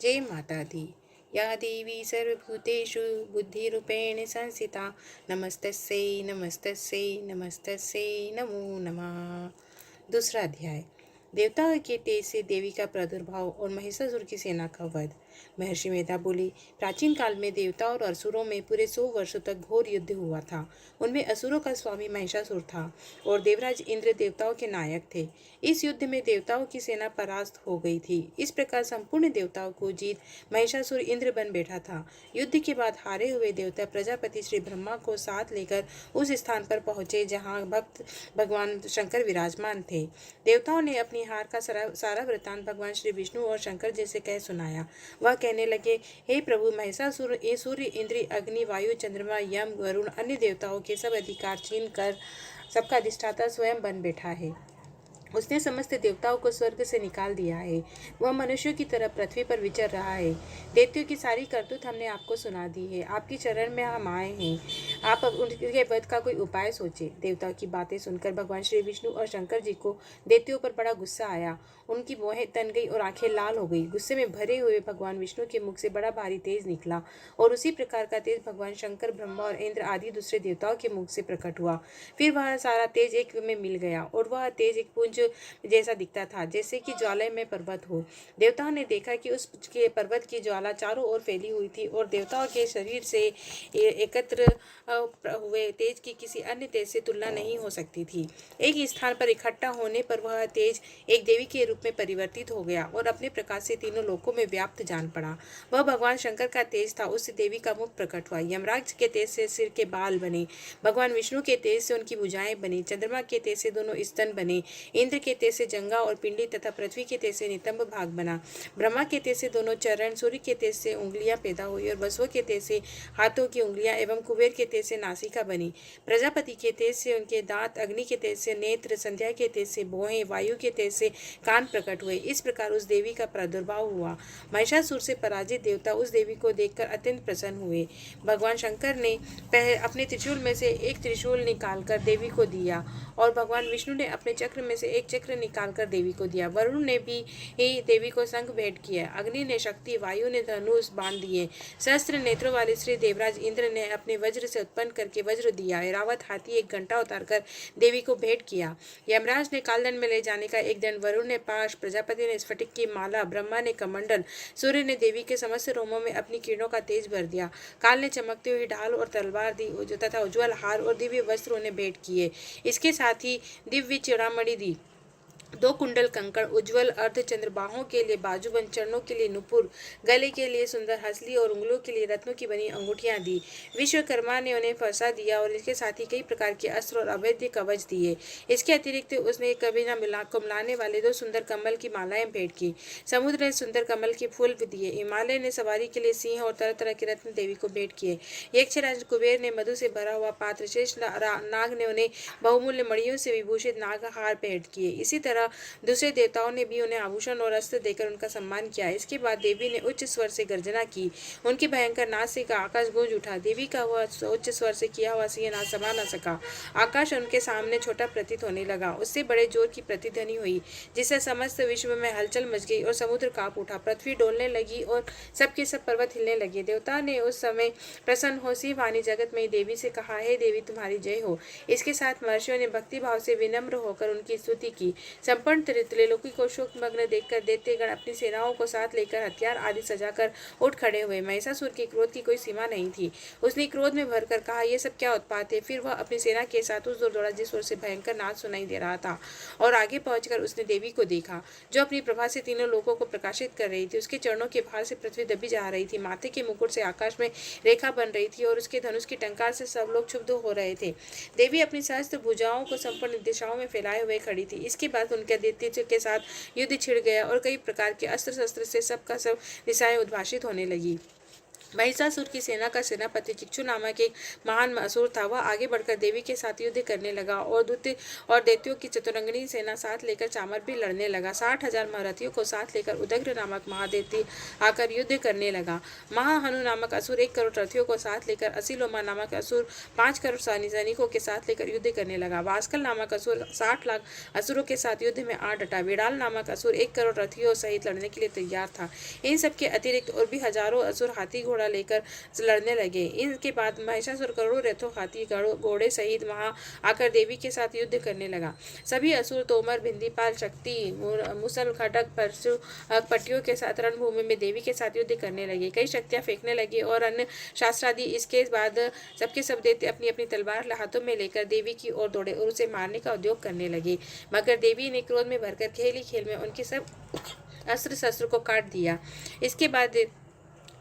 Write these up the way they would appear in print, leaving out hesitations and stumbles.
जय माता दी। या देवी सर्वभूतेषु बुद्धिरूपेण संस्थिता नमस्तस्यै नमस्तस्यै नमस्तस्यै नमो नमः। दूसरा अध्याय। देवताओं के तेज से देवी का प्रादुर्भाव और महिषासुर की सेना का वध। महर्षि मेधा बोली, प्राचीन काल में देवताओं और असुरों में पूरे 100 वर्षों तक घोर युद्ध हुआ था। उनमें असुरों का स्वामी महिषासुर था और देवराज इंद्र देवताओं के नायक थे। इस युद्ध में देवताओं की सेना परास्त हो गई थी। इस प्रकार संपूर्ण देवताओं को जीत महिषासुर इंद्र बन बैठा था। युद्ध के बाद हारे हुए देवता प्रजापति श्री ब्रह्मा को साथ लेकर उस स्थान पर पहुंचे जहां भक्त भगवान शंकर विराजमान थे। देवताओं ने अपनी हार का सारा वृत्तांत भगवान श्री विष्णु और शंकर जी से कह सुनाया। वह कहने लगे, हे प्रभु, महिषासुर ये सूर्य, इंद्र, अग्नि, वायु, चंद्रमा, यम, वरुण, अन्य देवताओं के सब अधिकार छीन कर सबका अधिष्ठाता स्वयं बन बैठा है। उसने समस्त देवताओं को स्वर्ग से निकाल दिया है। वह मनुष्यों की तरह पृथ्वी पर विचर रहा है। दैत्यों की सारी करतूत हमने आपको सुना दी है। आपकी चरण में हम आए हैं। आप अब उनके वध का कोई उपाय सोचे। देवताओं की बातें सुनकर भगवान श्री विष्णु और शंकर जी को दैत्यों पर बड़ा गुस्सा आया। उनकी भौहें तन गई और आंखें लाल हो गई। गुस्से में भरे हुए भगवान विष्णु के मुख से बड़ा भारी तेज निकला और उसी प्रकार का तेज भगवान शंकर, ब्रह्मा और इंद्र आदि दूसरे देवताओं के मुख से प्रकट हुआ। फिर वह सारा तेज एक में मिल गया और वह तेज एक पुंज जैसा दिखता था, जैसे कि ज्वाला में पर्वत हो। देवताओं ने देखा कि उस के पर्वत की ज्वाला चारों ओर फैली हुई थी और देवताओं के शरीर से एकत्र हुए तेज की किसी अन्य तेज से तुलना नहीं हो सकती थी। एक स्थान पर इकट्ठा होने पर वह तेज एक देवी के रूप में परिवर्तित हो गया और अपने प्रकाश से तीनों लोकों में व्याप्त जान पड़ा। वह भगवान शंकर का तेज था। उससे देवी का मुख प्रकट हुआ। यमराज के तेज से सिर के बाल बने। भगवान विष्णु के तेज से उनकी भुजाएं बनी। चंद्रमा के तेज से दोनों स्तन बने। इंद्र के तेज से जंगा और पिंडी तथा पृथ्वी के तेज से नितंब भाग बना। ब्रह्मा के तेज से दोनों चरण, सूर्य के तेज से उंगलियां पैदा हुई और वसुओं के तेज से हाथों की उंगलियां एवं कुबेर के तेज से नासिका बनी। प्रजापति के तेज से उनके दांत, अग्नि के तेज से नेत्र, संध्या के तेज से भौहें, वायु के तेज से कान प्रकट हुए। इस प्रकार उस देवी का प्रादुर्भाव हुआ। महिषासुर से पराजित देवता उस देवी को देखकर अत्यंत प्रसन्न हुए। भगवान शंकर ने अपने त्रिशूल में से एक त्रिशूल निकालकर देवी को दिया और भगवान विष्णु ने अपने चक्र में से एक चक्र निकालकर देवी को दिया। वरुण ने भी देवी को शंख भेंट किया। अग्नि ने शक्ति, वायु ने धनुष बांध दिए। सहस्त्र नेत्रों वाले श्री देवराज इंद्र ने अपने वज्र से उत्पन्न करके वज्र दिया। ऐरावत हाथी एक घंटा उतारकर देवी को भेंट किया। यमराज ने कालदंड में ले जाने का एक दंड, वरुण ने पाश, प्रजापति ने स्फटिक की माला, ब्रह्मा ने कमंडल, सूर्य ने देवी के समस्त रोमों में अपनी किरणों का तेज भर दिया। काल ने चमकते हुए ढाल और तलवार दी तथा उज्ज्वल हार और दिव्य वस्त्र उन्हें भेंट किए। इसके साथ ही दिव्य चूड़ामणि दी। 2 कुंडल कंकड़, उज्ज्वल अर्धचंद्र, बाहों के लिए बाजूबंद, चरणों के लिए नुपुर, गले के लिए सुंदर हंसली और उंगलियों के लिए रत्नों की बनी अंगूठियां दी। विश्वकर्मा ने उन्हें फंसा दिया और इसके साथ ही कई प्रकार के अस्त्र और अवैध कवच दिए। इसके अतिरिक्त उसने कभी न मिला कुमलाने वाले 2 सुंदर कमल की मालाएं भेंट की। समुद्र ने सुंदर कमल के फूल दिए। हिमालय ने सवारी के लिए सिंह और तरह तरह के रत्न देवी को भेंट किए। यक्षराज कुबेर ने मधु से भरा हुआ पात्र, शेष नाग ने उन्हें बहुमूल्य मणियों से विभूषित नागहार भेंट किए। इसी तरह दूसरे देवताओं ने भी उन्हें आभूषण और अस्त्र देकर उनका सम्मान किया। इसके बाद देवी ने उच्च स्वर से गर्जना की। उनकी भयंकर नाद से आकाश गूंज उठा। देवी का वह उच्च स्वर से किया हुआ सिंहनाद समा न सका। आकाश उनके सामने छोटा प्रतीत होने लगा। उससे बड़े जोर की प्रतिध्वनि हुई, जिससे समस्त विश्व में हलचल मच गई और समुद्र कांप उठा। पृथ्वी डोलने लगी और सबके सब पर्वत हिलने लगे। देवता ने उस समय प्रसन्न हो सी वाणी जगत में देवी से कहा, हे देवी, तुम्हारी जय हो। इसके साथ महर्षियों ने भक्ति भाव से विनम्र होकर उनकी स्तुति की। संपूर्ण त्रिलोकी को शोकमग्न देखकर दैत्यगण अपनी सेनाओं को साथ लेकर हथियार आदि सजाकर उठ खड़े हुए। महिषासुर के क्रोध की कोई सीमा नहीं थी। उसने क्रोध में भरकर कहा, यह सब क्या उत्पात है। फिर वह अपनी सेना के साथ उस दौड़ा जिस ओर से भयंकर नाद सुनाई दे रहा था और आगे पहुंचकर उसने देवी को देखा, जो अपनी प्रभा से तीनों लोगों को प्रकाशित कर रही थी। उसके चरणों के भार से पृथ्वी दबी जा रही थी। माथे के मुकुट से आकाश में रेखा बन रही थी और उसके धनुष की टंकार से सब लोग क्षुब्ध हो रहे थे। देवी अपनी सहस्त्र भुजाओं को संपूर्ण दिशाओं में फैलाए हुए खड़ी थी। इसके बाद उनके दैत्य के साथ युद्ध छिड़ गया और कई प्रकार के अस्त्र शस्त्र से सबका सब दिशाएं उद्भाषित होने लगी। महिषासुर की सेना का सेनापति चिक्षु नामक एक महान असुर था। वह आगे बढ़कर देवी के साथ युद्ध करने लगा और दैत्यों की चतुरंगिनी सेना साथ लेकर चामर भी लड़ने लगा। 60,000 महारथियों को साथ लेकर उदग्र नामक महादेव आकर युद्ध करने लगा। महाहनु नामक असुर 1 करोड़ रथियों को साथ लेकर, असिलोमा नामक असुर 5 करोड़ सैनिकों के साथ लेकर युद्ध करने लगा। वास्कल नामक असुर 60 लाख असुरों के साथ युद्ध में आ डटा। विडाल नामक असुर 1 करोड़ रथियों सहित लड़ने के लिए तैयार था। इन सबके अतिरिक्त और भी हजारों असुर हाथी घोड़ा लेकर लड़ने लगे। इनके बाद महिषासुर करोड़ों रथों, हाथी, घोड़े सहित वहां आकर देवी के साथ युद्ध करने लगा। सभी असुर तोमर, भिंदीपाल, शक्ति, मुसल, खड़ग, परशु, पट्टियों के साथ रणभूमि में देवी के साथ युद्ध करने लगे। कई शक्तियां फेंकने लगे और अन्य शास्त्रादि। इसके बाद सबके सब देवते अपनी अपनी तलवार हाथों में लेकर देवी की ओर दौड़े और उसे मारने का उद्योग करने लगे। मगर देवी ने क्रोध में भरकर खेल ही खेल में उनके सब अस्त्र शस्त्र को काट दिया। इसके बाद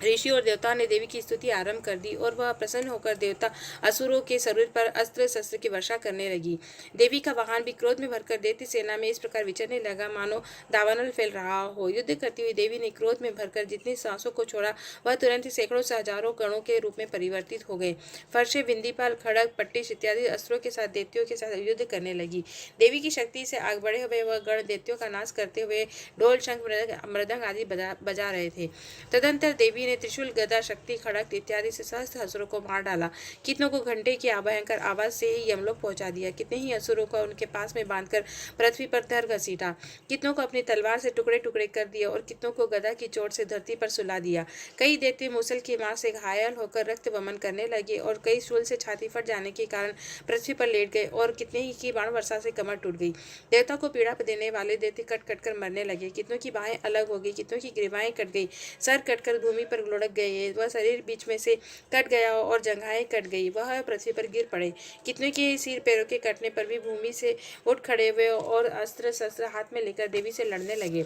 ऋषि और देवता ने देवी की स्तुति आरंभ कर दी और वह प्रसन्न होकर देवता असुरों के शरीर पर अस्त्र शस्त्र की वर्षा करने लगी। देवी का वाहन भी क्रोध में भरकर दैत्य सेना में इस प्रकार विचरने लगा मानो दावानल फैल रहा हो। युद्ध करती हुई देवी ने क्रोध में भरकर जितनी सांसों को छोड़ा वह तुरंत ही सैकड़ों से हजारों गणों के रूप में परिवर्तित हो गए। फर्शे, बिंदीपाल, खड़ग, पट्टिश इत्यादि अस्त्रों के साथ दैत्यों के साथ युद्ध करने लगी। देवी की शक्ति से आग बढ़े हुए वह गण दैत्यों का नाश करते हुए ढोल, शंख, मृदंग आदि बजा रहे थे। तदंतर देवी त्रिशूल, गदा, शक्ति, खड़ग इत्यादि से सहस्त्र असुरों को मार डाला। कितनों को घंटे की भयंकर आवाज से ही यमलोक पहुंचा दिया। कितने ही असुरों को उनके पास में बांधकर पृथ्वी पर धर घसीटा। कितनों को अपनी तलवार से टुकड़े टुकड़े कर दिया और कितनों को गदा की चोट से धरती पर सुला दिया। कई दैत्य मूसल की मार से घायल होकर रक्त वमन करने लगे और कई शूल से छाती फट जाने के कारण पृथ्वी पर लेट गए और कितने ही की बाण वर्षा से कमर टूट गई। देवता को पीड़ा देने वाले दैत्य कट कट कर मरने लगे। कितनों की बाहें अलग हो गई, कितनों की ग्रीवाएं कट गई, सर कटकर भूमि पर लुढ़क गए। वह शरीर बीच में से कट गया और जंघाएं कट गई। वह पृथ्वी पर गिर पड़े। कितने के सिर पैरों के कटने पर भी भूमि से उठ खड़े हुए और अस्त्र शस्त्र हाथ में लेकर देवी से लड़ने लगे।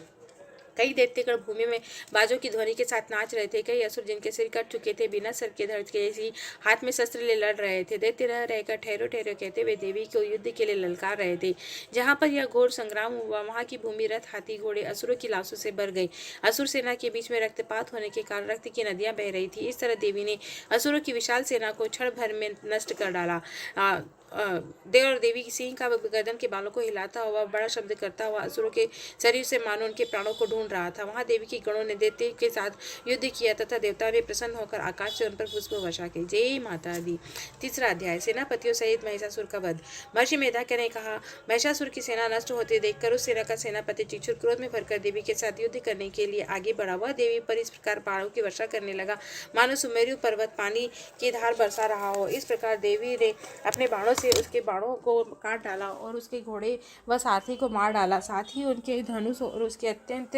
कई दैत्यगण भूमि में बाजों की ध्वनि के साथ नाच रहे थे। कई असुर जिनके सिर कट चुके थे बिना सर के धड़ के ही हाथ में शस्त्र ले लड़ रहे थे। दैत्य रह रहकर ठहरो ठहरो कहते हुए देवी को युद्ध के लिए ललकार रहे थे। जहां पर यह घोर संग्राम हुआ वहां की भूमि रथ, हाथी, घोड़े असुरों की लाशों से भर गई। असुर सेना के बीच में रक्तपात होने के कारण रक्त की नदियां बह रही थी। इस तरह देवी ने असुरों की विशाल सेना को क्षण भर में नष्ट कर डाला। देव और देवी की सिंह का गर्दन के बालों को हिलाता हुआ बड़ा शब्द करता हुआ असुरों के शरीर से मानो उनके प्राणों को ढूंढ रहा था। वहां देवी की गणों ने दैत्य के साथ युद्ध किया तथा देवताओं ने प्रसन्न होकर आकाश से उन पर पुष्प वर्षा की। जय माता दी। तीसरा अध्याय, सेनापतियों सहित महिषासुर का वध। महर्षि मेधाक्य ने कहा, महिषासुर की सेना नष्ट होते देखकर उस सेना का सेनापति चिक्षुर क्रोध में भरकर देवी के साथ युद्ध करने के लिए आगे बढ़ा। वह देवी पर इस प्रकार बाणों की वर्षा करने लगा मानो सुमेरु पर्वत पानी की धार बरसा रहा हो। इस प्रकार देवी ने अपने बाणों से उसके बाणों को काट डाला और उसके घोड़े व साथी को मार डाला। साथ ही उनके धनुष और उसके अत्यंत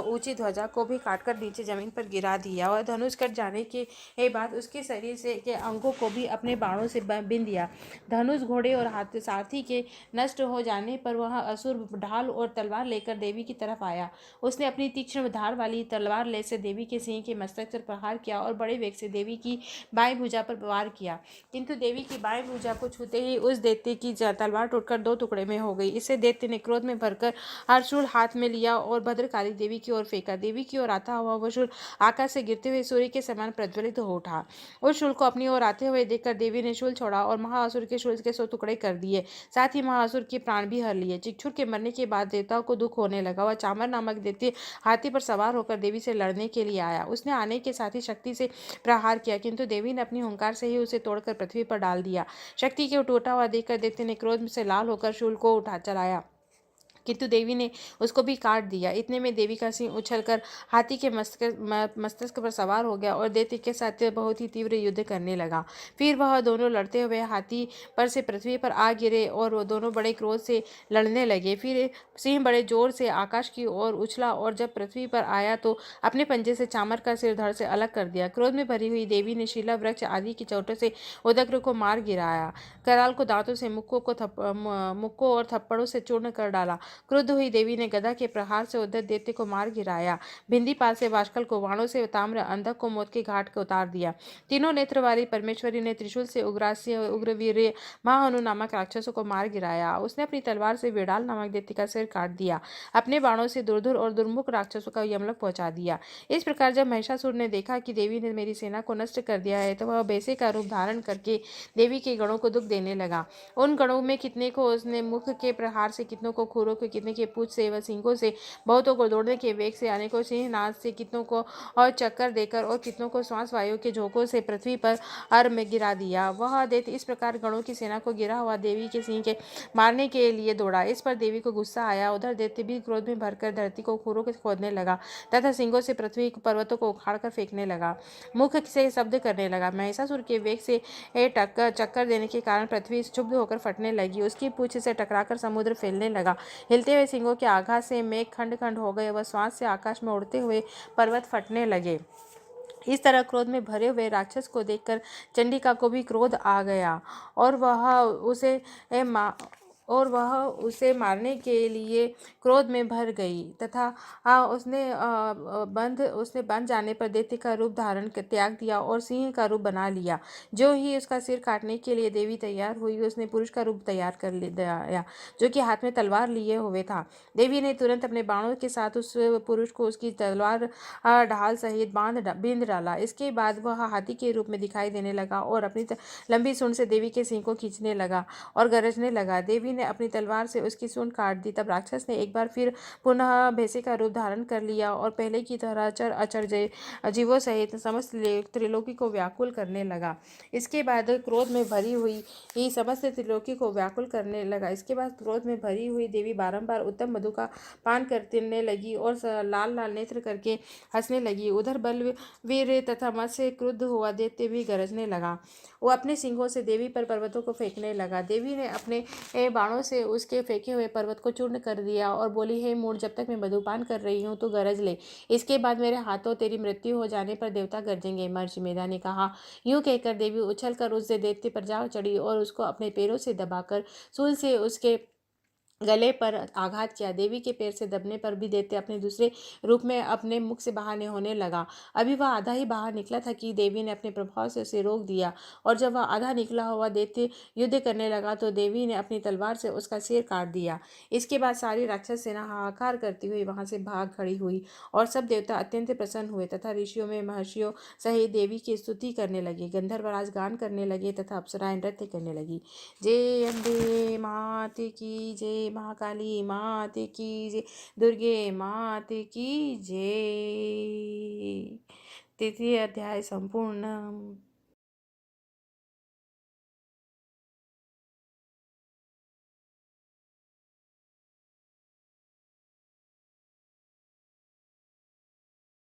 ऊंची ध्वजा को भी काटकर नीचे जमीन पर गिरा दिया और धनुष कट जाने के बाद उसके शरीर से के अंगों को भी अपने बाणों से बीन दिया। धनुष, घोड़े और हाथ सारथी के नष्ट हो जाने पर वह असुर ढाल और तलवार लेकर देवी की तरफ आया। उसने अपनी तीक्ष्ण धार वाली तलवार ले से देवी के सिंह के मस्तक पर प्रहार किया और बड़े वेग से देवी की बाएं भुजा पर वार किया। किंतु देवी की बाएं भुजा को छूते ही उस दैत्य की तलवार टूटकर 2 टुकड़े में हो गई। इससे दैत्य ने क्रोध में भरकर हरशूल हाथ में लिया और भद्रकाली देवी की ओर फेंका। देवी की ओर आता हुआ वह शूल आकाश से गिरते हुए सूर्य के समान प्रज्वलित हो उठा। उस शूल को अपनी ओर आते हुए देखकर देवी ने शूल छोड़ा और महाअसुर के शूल के 100 टुकड़े कर दिए। साथ ही महाअसुर के प्राण भी हर लिए। चिक्षुर के मरने के बाद देवताओं को दुख होने लगा। वह चामर नामक दैत्य हाथी पर सवार होकर देवी से लड़ने के लिए आया। उसने आने के साथ ही शक्ति से प्रहार किया, किंतु देवी ने अपनी हुंकार से ही उसे तोड़कर पृथ्वी पर डाल दिया। शक्ति के टूटा हुआ देखकर दैत्य ने क्रोध से लाल होकर शूल को उठा चलाया, किंतु देवी ने उसको भी काट दिया। इतने में देवी का सिंह उछलकर हाथी के मस्तिष्क पर सवार हो गया और दैत्य के साथ बहुत ही तीव्र युद्ध करने लगा। फिर वह दोनों लड़ते हुए हाथी पर से पृथ्वी पर आ गिरे और वह दोनों बड़े क्रोध से लड़ने लगे। फिर सिंह बड़े जोर से आकाश की ओर उछला और जब पृथ्वी पर आया तो अपने पंजे से चामर का सिर धड़ से अलग कर दिया। क्रोध में भरी हुई देवी ने शीला, वृक्ष आदि की चोटों से उदग्र को मार गिराया। कराल को दांतों से मुक्कों और थप्पड़ों से चूर्ण कर डाला। क्रुद्ध हुई देवी ने गदा के प्रहार से उद्धत दैत्य को मार गिराया। भिंदीपाल से वाशकल को, बाणों से ताम्र अंधक को मौत के घाट को उतार दिया। तीनों नेत्र वाली परमेश्वरी ने त्रिशूल से उग्रास्य उग्रवीर्य महाहनु नामक राक्षसों को मार गिराया। उसने अपनी तलवार से विडाल नामक दैत्य का सिर काट दिया। अपने बाणों से दुर्धुर और दुर्मुख राक्षसों का यमलोक पहुंचा दिया। इस प्रकार जब महिषासुर ने देखा कि देवी ने मेरी सेना को नष्ट कर दिया है, तो वह भैंसे का रूप धारण करके देवी के गणों को दुख देने लगा। उन गणों में कितने को उसने मुख के प्रहार से, कितनों को खुरों के, कितने के पूंछ से व सींगों से, बहुतों को दौड़ने के वेग से, अनेकों सिंहनाद से, कितनों को और चक्कर देकर और कितनों को श्वास वायु के झोंकों से पृथ्वी पर अर में गिरा दिया। वह दैत्य इस प्रकार गणों की सेना को गिरा हुआ देवी के सिंह के मारने के लिए दौड़ा। इस पर देवी को गुस्सा आया। उधर दैत्य भी क्रोध में भरकर धरती को खुरों के खोदने लगा तथा सिंगों से पृथ्वी पर्वतों को उखाड़ कर फेंकने लगा। मुख से शब्द करने लगा। महिषासुर के वेग से चक्कर देने के कारण पृथ्वी क्षुब्ध होकर फटने लगी। उसकी पूंछ से टकराकर समुद्र फैलने लगा। हिलते हुए सिंगों के आघात से मेघ खंड खंड हो गए। वह श्वास से आकाश में उड़ते हुए पर्वत फटने लगे। इस तरह क्रोध में भरे हुए राक्षस को देखकर चंडिका को भी क्रोध आ गया और वह उसे मारने के लिए क्रोध में भर गई तथा उसने बंध जाने पर दैत्य का रूप धारण कर त्याग दिया और सिंह का रूप बना लिया। जो ही उसका सिर काटने के लिए देवी तैयार हुई, उसने पुरुष का रूप तैयार कर लिया, जो कि हाथ में तलवार लिए हुए था। देवी ने तुरंत अपने बाणों के साथ उस पुरुष को उसकी तलवार ढाल सहित बींध डाला। इसके बाद वह हाथी के रूप में दिखाई देने लगा और अपनी लंबी सूंड से देवी के सिंह को खींचने लगा और गरजने लगा। देवी ने अपनी तलवार से उसकी सूंड काट दी। तब राक्षस ने एक बार फिर पुनः भैंसे का रूप धारण कर लिया और पहले की तरह चर अचर जीवों सहित समस्त त्रिलोकी को व्याकुल करने लगा। इसके बाद क्रोध में भरी हुई समस्त त्रिलोकी को व्याकुल करने लगा। इसके बाद क्रोध में भरी हुई देवी बारंबार उत्तम मधु का पान करने लगी और लाल लाल नेत्र करके हंसने लगी। उधर बलवीर तथा मत्स्य क्रुद्ध हुआ दैत्य भी गरजने लगा। वो अपने सिंगों से देवी पर पर्वतों को फेंकने लगा। देवी ने अपने बाणों से उसके फेंके हुए पर्वत को चूर्ण कर दिया और बोली, हे मूढ़, जब तक मैं मधुपान कर रही हूँ तो गरज ले। इसके बाद मेरे हाथों तेरी मृत्यु हो जाने पर देवता गरजेंगे। महर्षि मेधा ने कहा। यूं कहकर देवी उछलकर उस दैत्य पर जा चढ़ी और उसको अपने पैरों से दबाकर सूल से उसके गले पर आघात किया। देवी के पैर से दबने पर भी दैत्य अपने दूसरे रूप में अपने मुख से बाहर होने लगा। अभी वह आधा ही बाहर निकला था कि देवी ने अपने प्रभाव से उसे रोक दिया और जब वह आधा निकला हुआ दैत्य युद्ध करने लगा तो देवी ने अपनी तलवार से उसका सिर काट दिया। इसके बाद सारी राक्षस सेना हाहाकार करती हुई वहां से भाग खड़ी हुई और सब देवता अत्यंत प्रसन्न हुए तथा ऋषियों में महर्षियों सहित देवी की स्तुति करने लगे। गंधर्वराज गान करने लगे तथा अप्सराएं नृत्य करने लगी। जय अम्बे मात की जय, महाकाली मात की जय, दुर्गे मात की जय। तृतीय अध्याय संपूर्ण।